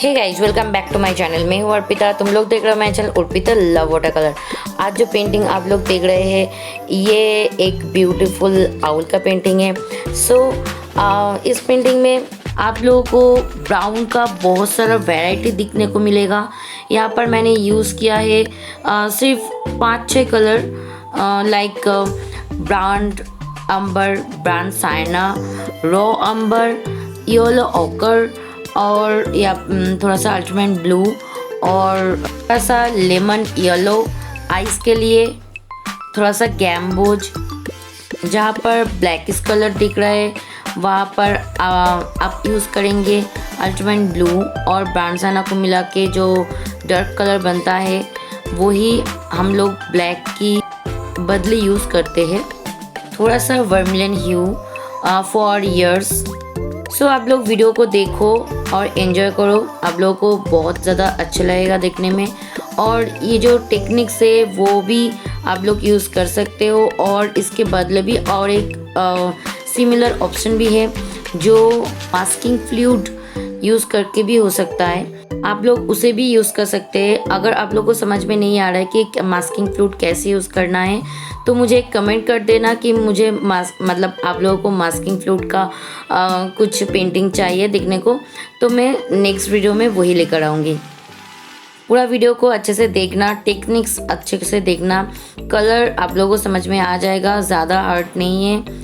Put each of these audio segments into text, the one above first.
Hey guys, welcome back to my channel. मैं हूँ अर्पिता। तुम लोग देख रहे हो my channel Arpita love watercolour. आज जो पेंटिंग आप लोग देख रहे हैं ये एक ब्यूटीफुल आउल का पेंटिंग है। इस पेंटिंग में आप लोगों को ब्राउन का बहुत सारा वैरायटी दिखने को मिलेगा। यहाँ पर मैंने यूज़ किया है सिर्फ 5-6 कलर लाइक ब्रांड अंबर, ब्रांड साइना, रॉ अंबर, येलो ऑकर और या थोड़ा सा अल्ट्रामेंट ब्लू और थोड़ा सा लेमन येलो आइस के लिए, थोड़ा सा गैम्बोज। जहाँ पर ब्लैकिश कलर दिख रहा है वहाँ पर आप यूज़ करेंगे अल्ट्रामेंट ब्लू और ब्रांड साइना को मिला के जो डार्क कलर बनता है वही हम लोग ब्लैक की बदले यूज़ करते हैं। थोड़ा सा वर्मिलियन ह्यू फॉर ईयर्स। आप लोग वीडियो को देखो और एंजॉय करो। आप लोगों को बहुत ज़्यादा अच्छा लगेगा देखने में। और ये जो टेक्निक्स है वो भी आप लोग यूज़ कर सकते हो और इसके बदले भी और एक सिमिलर ऑप्शन भी है जो मास्किंग फ्लूइड यूज़ करके भी हो सकता है। आप लोग उसे भी यूज़ कर सकते हैं। अगर आप लोग को समझ में नहीं आ रहा है कि मास्किंग फ्लूइड कैसे यूज़ करना है तो मुझे कमेंट कर देना कि मुझे मतलब आप लोगों को मास्किंग फ्लूइड का कुछ पेंटिंग चाहिए देखने को, तो मैं नेक्स्ट वीडियो में वही लेकर आऊँगी। पूरा वीडियो को अच्छे से देखना, टेक्निक्स अच्छे से देखना, कलर आप लोगों को समझ में आ जाएगा, ज़्यादा हार्ड नहीं है।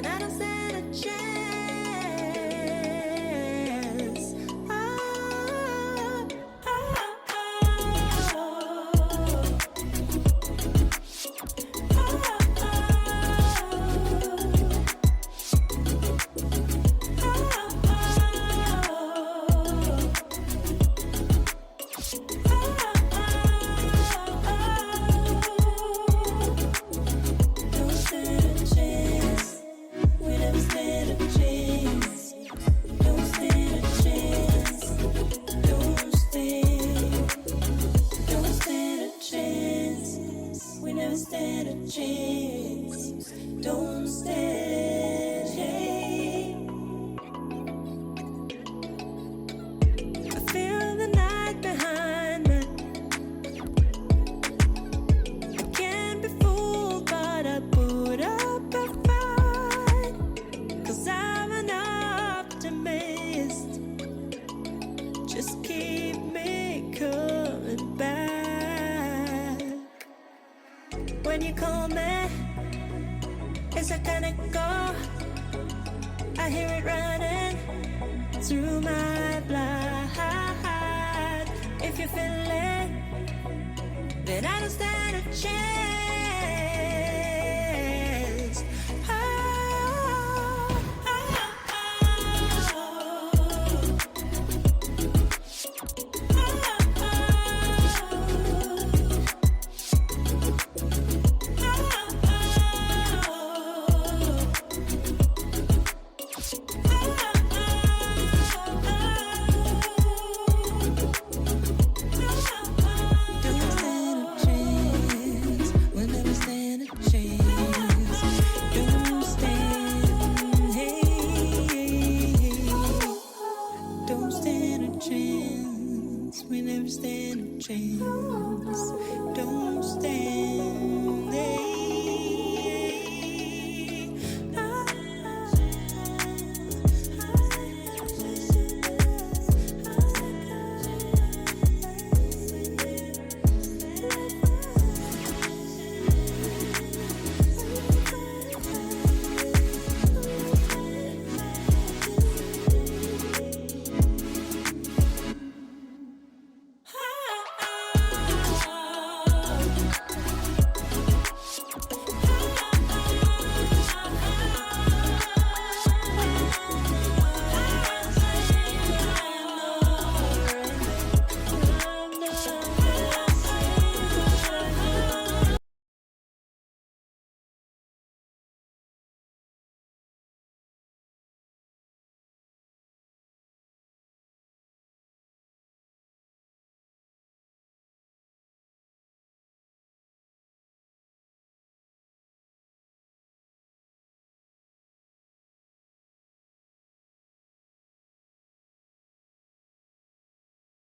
then I don't stand a chance. Oh, oh, don't stand a chance. We never stand a chance. Don't stand a chance. Don't stand a chance. We never stand a chance. Don't stand. I feel the night behind me. I can't be fooled, but I put up a fight. 'Cause I'm an optimist. Just keep me coming back. When you call me, it's a kind of go. I hear it running through my blood. If you feel it, then I don't stand a chance.